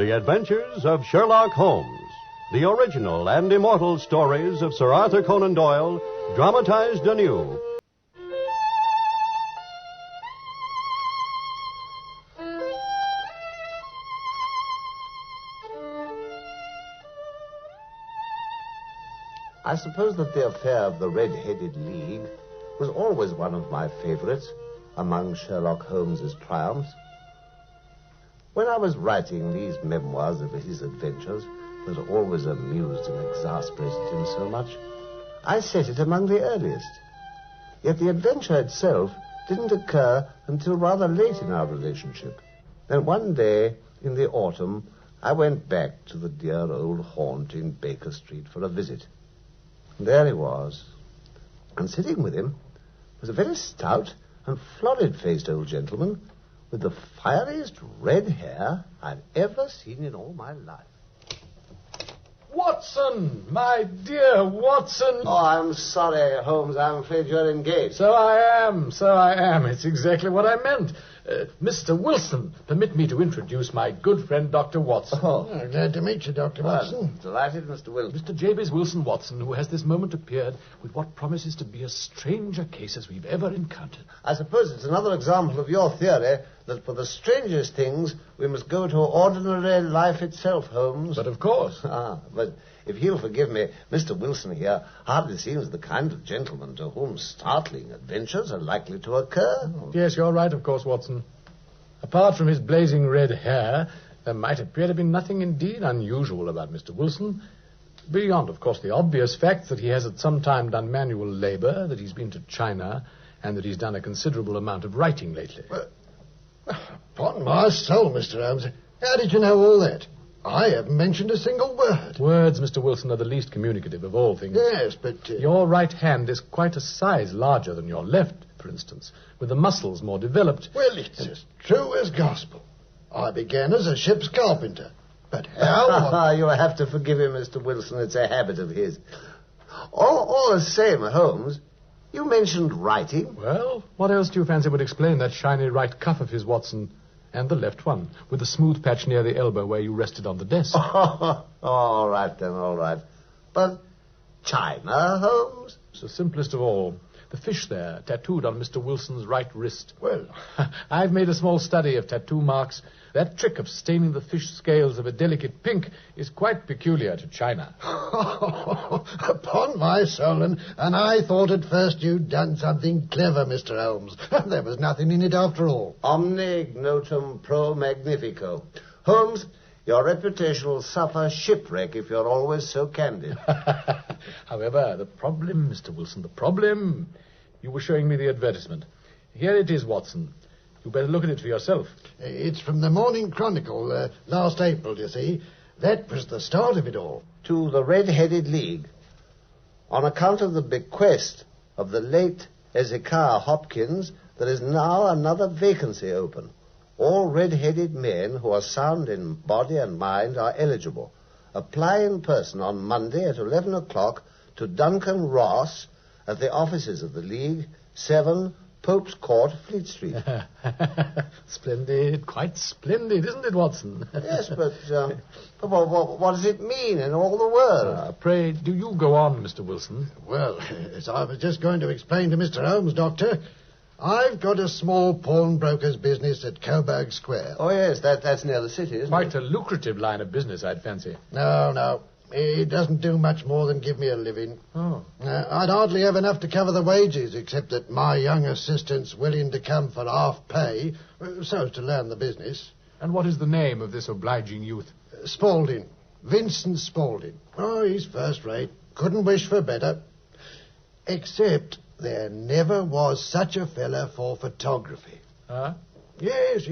The Adventures of Sherlock Holmes. The original and immortal stories of Sir Arthur Conan Doyle, dramatized anew. I suppose that the affair of the Red-Headed League was always one of my favorites among Sherlock Holmes's triumphs. When I was writing these memoirs of his adventures that always amused and exasperated him so much, I set it among the earliest. Yet the adventure itself didn't occur until rather late in our relationship. Then one day in the autumn, I went back to the dear old haunt in Baker Street for a visit. And there he was, and sitting with him was a very stout and florid-faced old gentleman with the fieriest red hair I've ever seen in all my life. Watson! My dear Watson! Oh, I'm sorry, Holmes. I'm afraid you're engaged. So I am. It's exactly what I meant. Mr. Wilson, permit me to introduce my good friend, Dr. Watson. Oh, glad to meet you, Dr. Watson. Delighted, Mr. Wilson. Mr. Jabez Wilson Watson, who has this moment appeared with what promises to be as strange a case as we've ever encountered. I suppose it's another example of your theory that for the strangest things we must go to ordinary life itself, Holmes. But of course. But if you'll forgive me, Mr. Wilson here hardly seems the kind of gentleman to whom startling adventures are likely to occur. Yes, you're right, of course, Watson. Apart from his blazing red hair, there might appear to be nothing indeed unusual about Mr. Wilson, beyond, of course, the obvious fact that he has at some time done manual labor, that he's been to China, and that he's done a considerable amount of writing lately. Well, upon my soul, Mr. Holmes, how did you know all that? I haven't mentioned a single word. Words, Mr. Wilson, are the least communicative of all things. Yes, but... Your right hand is quite a size larger than your left, for instance, with the muscles more developed. Well, it's as true as gospel. I began as a ship's carpenter. But how... You'll have to forgive him, Mr. Wilson. It's a habit of his. All the same, Holmes, you mentioned writing. Well, what else do you fancy would explain that shiny right cuff of his, Watson? And the left one, with the smooth patch near the elbow where you rested on the desk. All right, then, all right. But China, Holmes? It's the simplest of all. The fish there, tattooed on Mr. Wilson's right wrist. Well, I've made a small study of tattoo marks. That trick of staining the fish scales of a delicate pink is quite peculiar to China. Upon my soul, and I thought at first you'd done something clever, Mr. Holmes. There was nothing in it after all. Omne ignotum pro magnifico. Holmes, your reputation will suffer shipwreck if you're always so candid. However, the problem, Mr. Wilson, the problem... You were showing me the advertisement. Here it is, Watson. You better look at it for yourself. It's from the Morning Chronicle, last April, you see. That was the start of it all. To the Red-Headed League. On account of the bequest of the late Ezekiah Hopkins, there is now another vacancy open. All red-headed men who are sound in body and mind are eligible. Apply in person on Monday at 11 o'clock to Duncan Ross at the offices of the League, 7 Pope's Court, Fleet Street. Splendid, quite splendid, isn't it, Watson? Yes, but what does it mean in all the world? Pray, do you go on, Mr. Wilson? Well, as I was just going to explain to Mr. Holmes, Doctor, I've got a small pawnbroker's business at Coburg Square. Oh, yes, that's near the city, isn't it? Quite a lucrative line of business, I'd fancy. No. It doesn't do much more than give me a living. Oh. I'd hardly have enough to cover the wages, except that my young assistant's willing to come for half pay, so as to learn the business. And what is the name of this obliging youth? Spaulding. Vincent Spaulding. Oh, he's first rate. Couldn't wish for better. Except there never was such a fella for photography. Huh? Yes,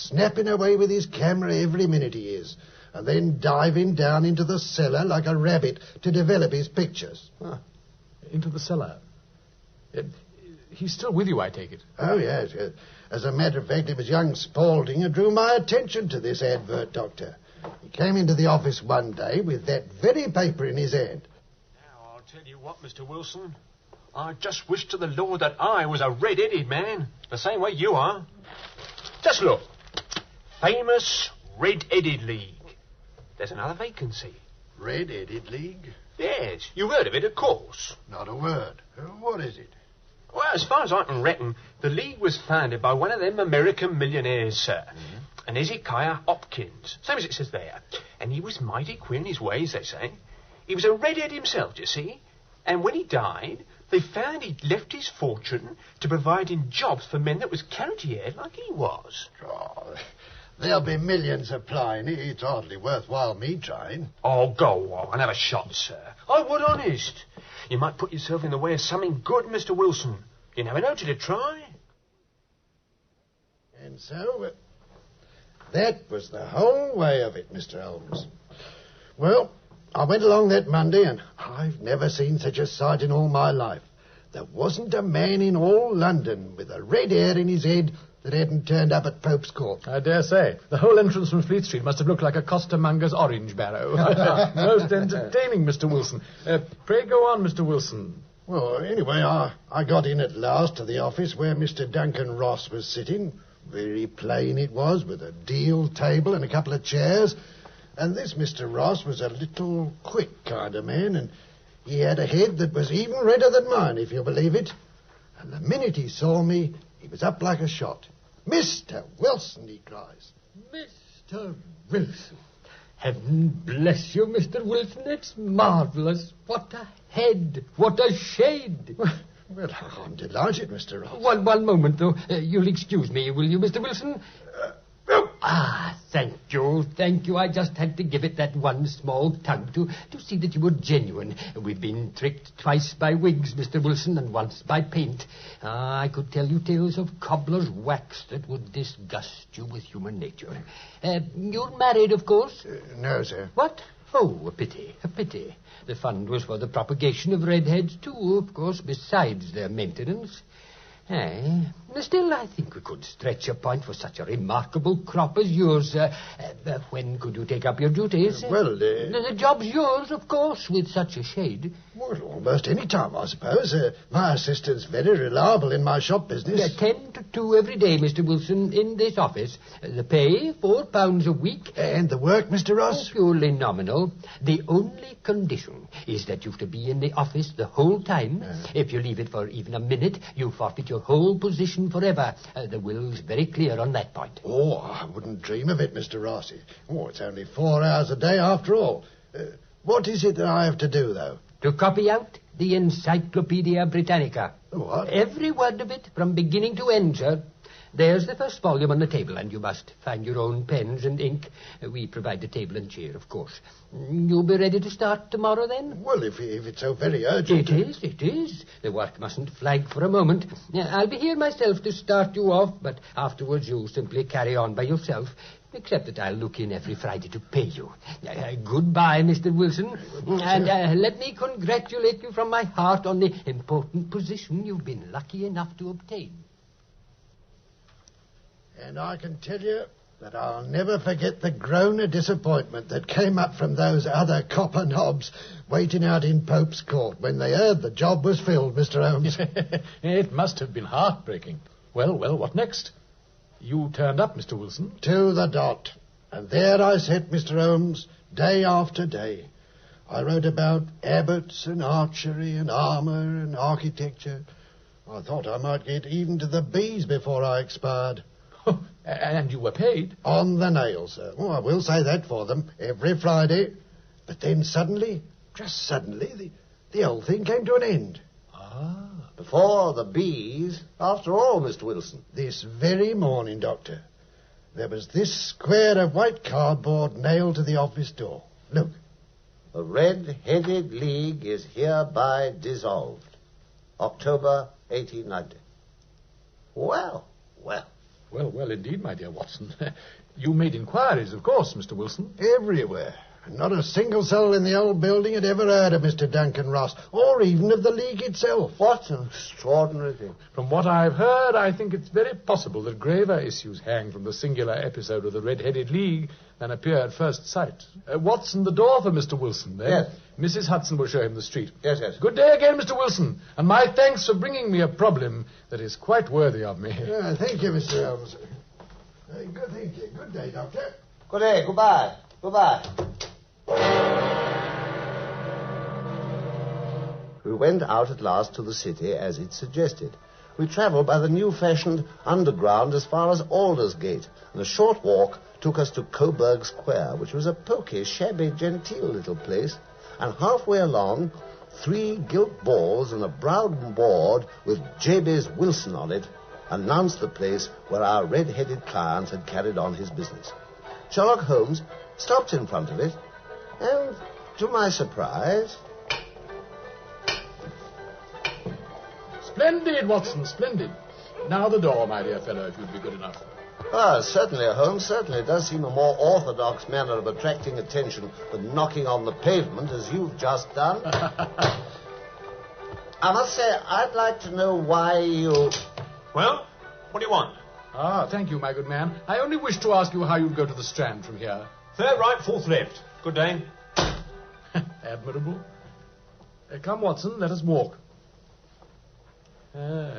snapping away with his camera every minute he is, and then diving down into the cellar like a rabbit to develop his pictures. Into the cellar? He's still with you, I take it? Oh, yes. As a matter of fact, it was young Spaulding who drew my attention to this advert, Doctor. He came into the office one day with that very paper in his hand. Now, I'll tell you what, Mr. Wilson. I just wish to the Lord that I was a red-headed man, the same way you are. Just look. Famous Red-Headed League. there's another vacancy. Red-headed League? Yes, you've heard of it, of course. Not a word. What is it? Well, as far as I can reckon, the League was founded by one of them American millionaires, sir. An Hezekiah Hopkins, same as it says there. And he was mighty queer in his ways, they say. He was a redhead himself, you see. And when he died, they found he'd left his fortune to providing jobs for men that was carroty-haired like he was. Oh, there'll be millions applying. It's hardly worthwhile me trying. Oh, go on, have a shot, sir. I would, honest. You might put yourself in the way of something good, Mr. Wilson. You never know till you try. And so, that was the whole way of it, Mr. Holmes. Well, I went along that Monday, and I've never seen such a sight in all my life. There wasn't a man in all London with a red hair in his head that hadn't turned up at Pope's Court. I dare say. The whole entrance from Fleet Street must have looked like a costermonger's orange barrow. Most entertaining, Mr. Wilson. Pray go on, Mr. Wilson. Well, anyway, I got in at last to the office where Mr. Duncan Ross was sitting. Very plain it was, with a deal table and a couple of chairs. And this Mr. Ross was a little quick kind of man, and he had a head that was even redder than mine, if you believe it. And the minute he saw me, he was up like a shot. "Mr. Wilson," he cries. Mr. Wilson. Heaven bless you, Mr. Wilson. It's marvellous. What a head. What a shade. Well, I'm delighted, Mr. Ross. One moment, though. You'll excuse me, will you, Mr. Wilson? Thank you, thank you. I just had to give it that one small tug to see that you were genuine. We've been tricked twice by wigs, Mr. Wilson, and once by paint. I could tell you tales of cobbler's wax that would disgust you with human nature. You're married, of course? No, sir. What? Oh, a pity, a pity. The fund was for the propagation of redheads, too, of course, besides their maintenance. Still, I think we could stretch a point for such a remarkable crop as yours. When could you take up your duties? The job's yours, of course, with such a shade. Well, almost any time, I suppose. My assistant's very reliable in my shop business. 10 to 2 every day, Mr. Wilson, in this office. The pay, £4 a week. And the work, Mr. Ross? Purely nominal. The only condition is that you've to be in the office the whole time. If you leave it for even a minute, you forfeit your whole position forever. The will's very clear on that point. Oh, I wouldn't dream of it, Mr. Rossi. Oh, it's only 4 hours a day after all. What is it that I have to do, though? To copy out the Encyclopedia Britannica. What? Every word of it, from beginning to end, sir. There's the first volume on the table, and you must find your own pens and ink. We provide the table and chair, of course. You'll be ready to start tomorrow, then? Well, if it's so very urgent... It is. The work mustn't flag for a moment. I'll be here myself to start you off, but afterwards you simply carry on by yourself, except that I'll look in every Friday to pay you. Goodbye, Mr. Wilson. And let me congratulate you from my heart on the important position you've been lucky enough to obtain. And I can tell you that I'll never forget the groan of disappointment that came up from those other copper knobs waiting out in Pope's Court when they heard the job was filled, Mr. Holmes. It must have been heartbreaking. Well, what next? You turned up, Mr. Wilson. To the dot. And there I sat, Mr. Holmes, day after day. I wrote about abbots and archery and armour and architecture. I thought I might get even to the bees before I expired. And you were paid? On the nail, sir. Oh, I will say that for them, every Friday. But then suddenly, just suddenly, the whole thing came to an end. Before the bees, after all, Mr. Wilson. This very morning, Doctor, there was this square of white cardboard nailed to the office door. Look. The Red-Headed League is hereby dissolved. October 1890. Well. Well, indeed, my dear Watson. You made inquiries, of course, Mr. Wilson. Everywhere. And not a single soul in the old building had ever heard of Mr. Duncan Ross, or even of the League itself. What an extraordinary thing. From what I've heard, I think it's very possible that graver issues hang from the singular episode of the Red-Headed League than appear at first sight. Watson, the door for Mr. Wilson, then. Yes. Mrs. Hudson will show him the street. Yes. Good day again, Mr. Wilson, and my thanks for bringing me a problem that is quite worthy of me. Thank you, Mr. Holmes. Thank you. Good day, Doctor. Good day. Goodbye. We went out at last to the city as it suggested. We travelled by the new-fashioned underground as far as Aldersgate, and a short walk took us to Coburg Square, which was a poky, shabby, genteel little place, and halfway along, 3 gilt balls and a brown board with Jabez Wilson on it announced the place where our red-headed client had carried on his business. Sherlock Holmes stopped in front of it, and, to my surprise... Splendid, Watson, splendid. Now the door, my dear fellow, if you'd be good enough. Certainly, Holmes, certainly. It does seem a more orthodox manner of attracting attention than knocking on the pavement, as you've just done. I must say, I'd like to know why you... Well, what do you want? Thank you, my good man. I only wish to ask you how you'd go to the Strand from here. Third right, fourth left. Good day. Admirable. Come, Watson, let us walk.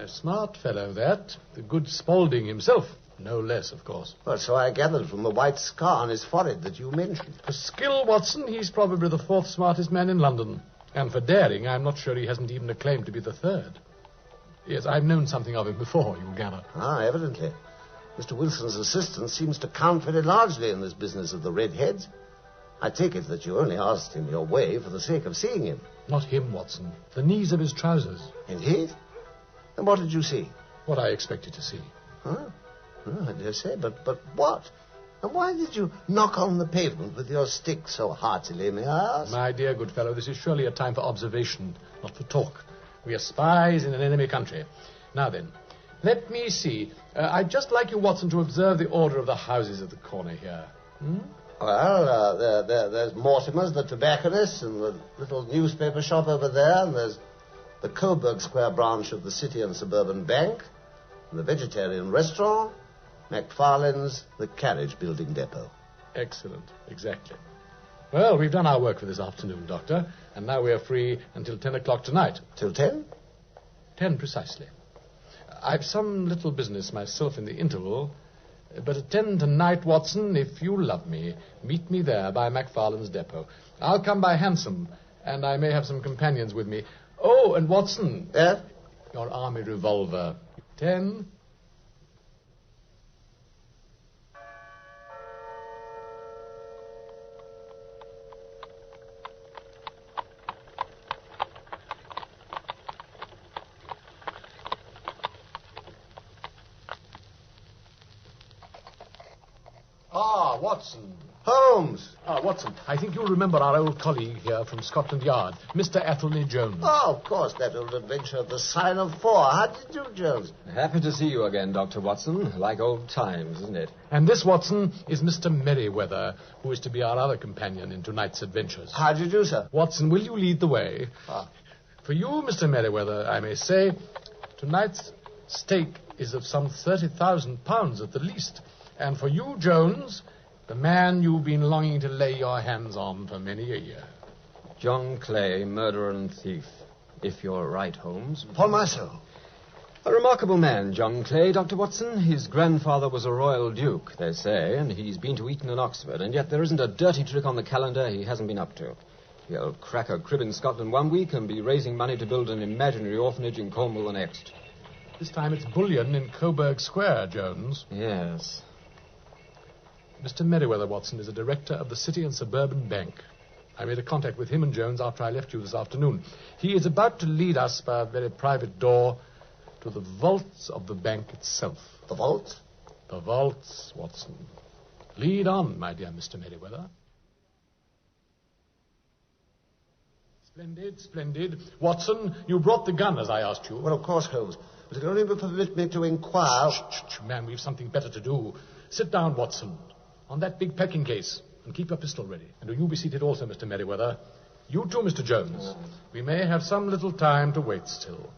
Smart fellow, that. The good Spaulding himself. No less, of course. Well, so I gathered from the white scar on his forehead that you mentioned. For skill, Watson, he's probably the 4th smartest man in London. And for daring, I'm not sure he hasn't even a claim to be the 3rd. Yes, I've known something of him before, you'll gather. Evidently. Mr. Wilson's assistant seems to count very largely in this business of the redheads. I take it that you only asked him your way for the sake of seeing him. Not him, Watson. The knees of his trousers. Indeed? And what did you see? What I expected to see. I dare say, but what? And why did you knock on the pavement with your stick so heartily, may I ask? My dear good fellow, this is surely a time for observation, not for talk. We are spies in an enemy country. Now then, let me see. I'd just like you, Watson, to observe the order of the houses at the corner here. Well, there's Mortimer's, the tobacconist, and the little newspaper shop over there, and there's the Coburg Square branch of the City and Suburban Bank, and the vegetarian restaurant, McFarlane's, the carriage building depot. Excellent, exactly. Well, we've done our work for this afternoon, Doctor, and now we are free until 10 o'clock tonight. Till 10? 10 precisely. I've some little business myself in the interval, but at 10 tonight, Watson, if you love me, meet me there by McFarlane's depot. I'll come by hansom, and I may have some companions with me. Oh, and Watson. Yeah? Your army revolver. 10. Watson. Holmes. Watson, I think you'll remember our old colleague here from Scotland Yard, Mr. Athelney Jones. Oh, of course, that old adventure of the Sign of 4. How do you do, Jones? Happy to see you again, Dr. Watson. Like old times, isn't it? And this, Watson, is Mr. Merriweather, who is to be our other companion in tonight's adventures. How do you do, sir? Watson, will you lead the way? For you, Mr. Merriweather, I may say, tonight's stake is of some £30,000 at the least. And for you, Jones, the man you've been longing to lay your hands on for many a year. John Clay, murderer and thief. If you're right, Holmes. Upon my soul. A remarkable man, John Clay, Dr. Watson. His grandfather was a royal duke, they say, and he's been to Eton and Oxford, and yet there isn't a dirty trick on the calendar he hasn't been up to. He'll crack a crib in Scotland one week and be raising money to build an imaginary orphanage in Cornwall the next. This time it's bullion in Coburg Square, Jones. Yes. Mr. Merriweather, Watson, is a director of the City and Suburban Bank. I made a contact with him and Jones after I left you this afternoon. He is about to lead us by a very private door to the vaults of the bank itself. The vaults? The vaults, Watson. Lead on, my dear Mr. Merriweather. Splendid, splendid. Watson, you brought the gun, as I asked you. Well, of course, Holmes. But it only permit me to inquire... Shh, man, we've something better to do. Sit down, Watson, on that big packing case, and keep your pistol ready. And do you be seated also, Mr. Merriweather. You too, Mr. Jones. We may have some little time to wait still.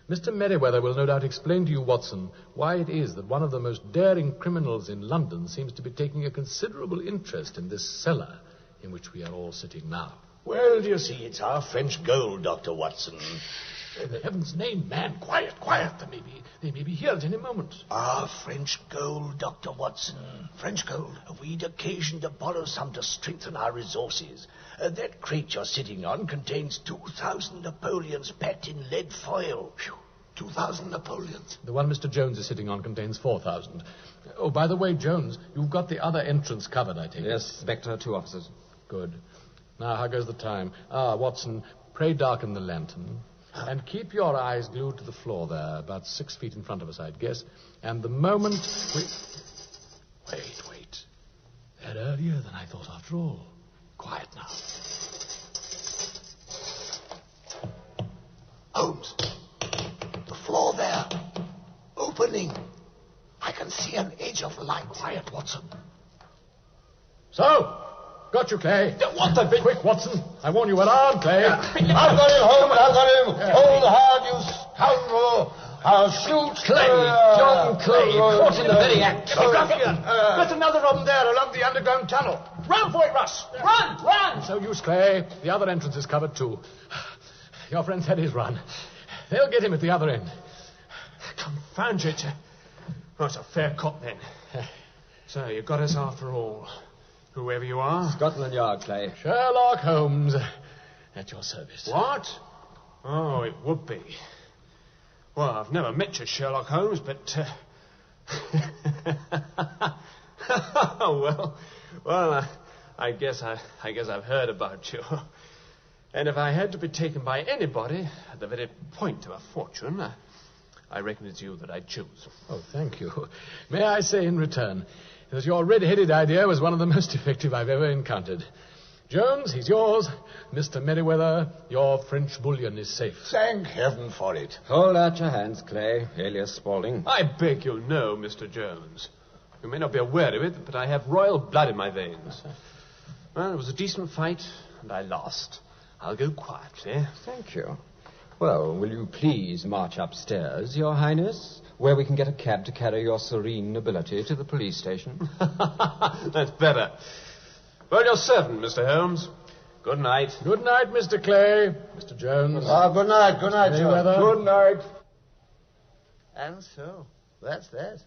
Mr. Merriweather will no doubt explain to you, Watson, why it is that one of the most daring criminals in London seems to be taking a considerable interest in this cellar in which we are all sitting now. Well, do you see, it's our French gold, Dr. Watson. In heaven's name, man, quiet. They may be here at any moment. French gold, Dr. Watson. French gold. We'd occasion to borrow some to strengthen our resources. That crate you're sitting on contains 2,000 Napoleons packed in lead foil. Phew, 2,000 Napoleons. The one Mr. Jones is sitting on contains 4,000. Oh, by the way, Jones, you've got the other entrance covered, I take it. Yes, Spectre, 2 officers. Good. Now, how goes the time? Watson, pray darken the lantern. And keep your eyes glued to the floor there, about 6 feet in front of us, I'd guess. And the moment we... Wait. They're earlier than I thought after all. Quiet now. Holmes, the floor there. Opening. I can see an edge of light. Quiet, Watson. So, got you, Clay. What the... Quick, Watson. I warn you, we're armed, Clay. I've got him, Holmes. I've got him. Hold hard, you scoundrel. I'll shoot. Clay, John Clay, caught in the very act. There's another of them there along the underground tunnel. Run for it, Russ. Run! So use, Clay. The other entrance is covered, too. Your friend's had his run. They'll get him at the other end. Confound you. Oh, it's a fair cop, then. So, you got us after all. Whoever you are. Scotland Yard, Clay. Sherlock Holmes, at your service. What? Oh, it would be. Well, I've never met you, Sherlock Holmes, but... well, I guess I've heard about you. And if I had to be taken by anybody at the very point of a fortune, I reckon it's you that I'd choose. Oh, thank you. May I say in return that your red-headed idea was one of the most effective I've ever encountered. Jones, he's yours. Mr. Merriweather, your French bullion is safe. Thank heaven for it. Hold out your hands, Clay, alias Spaulding. I beg you'll know, Mr. Jones. You may not be aware of it, but I have royal blood in my veins. Well, it was a decent fight, and I lost. I'll go quietly. Thank you. Well, will you please march upstairs, Your Highness, where we can get a cab to carry your serene nobility to the police station? That's better. Well, your servant, Mr. Holmes. Good night. Good night, Mr. Clay. Mr. Jones. Good night, Merriweather. Good night. And so, that's that.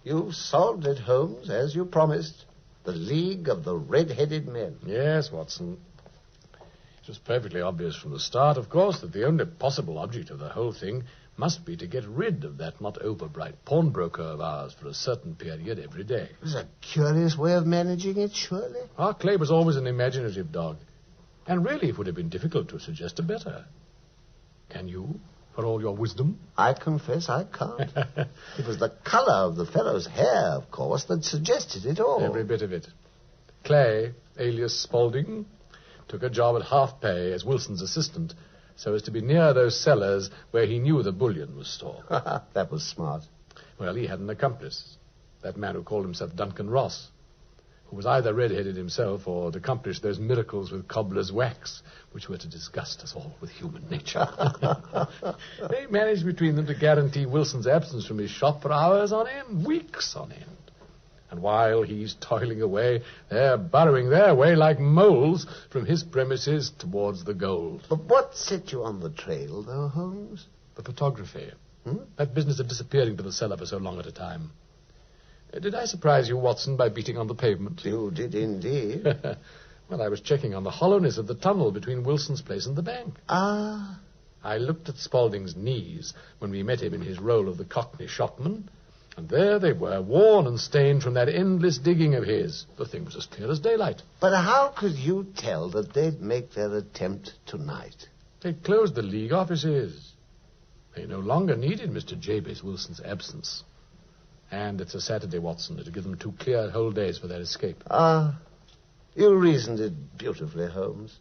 You solved it, Holmes, as you promised. The League of the Red-Headed Men. Yes, Watson. It was perfectly obvious from the start, of course, that the only possible object of the whole thing must be to get rid of that not overbright pawnbroker of ours for a certain period every day. It was a curious way of managing it, surely. Our Clay was always an imaginative dog, and really it would have been difficult to suggest a better. Can you, for all your wisdom? I confess I can't. It was the colour of the fellow's hair, of course, that suggested it all. Every bit of it. Clay, alias Spaulding, took a job at half pay as Wilson's assistant, so as to be near those cellars where he knew the bullion was stored. That was smart. Well, he had an accomplice, that man who called himself Duncan Ross, who was either red-headed himself or had accomplished those miracles with cobbler's wax, which were to disgust us all with human nature. They managed between them to guarantee Wilson's absence from his shop for hours on end, weeks on end. And while he's toiling away, they're burrowing their way like moles from his premises towards the gold. But what set you on the trail, though, Holmes? The photography. That business of disappearing to the cellar for so long at a time. Did I surprise you, Watson, by beating on the pavement? You did indeed. Well, I was checking on the hollowness of the tunnel between Wilson's place and the bank. Ah. I looked at Spaulding's knees when we met him in his role of the Cockney shopman, and there they were, worn and stained from that endless digging of his. The thing was as clear as daylight. But how could you tell that they'd make their attempt tonight? They closed the League offices. They no longer needed Mr. Jabez Wilson's absence. And it's a Saturday, Watson. It'll give them 2 clear whole days for their escape. Ah, you reasoned it beautifully, Holmes.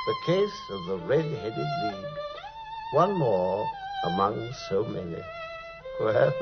The case of the Red-Headed League. One more among so many. Well.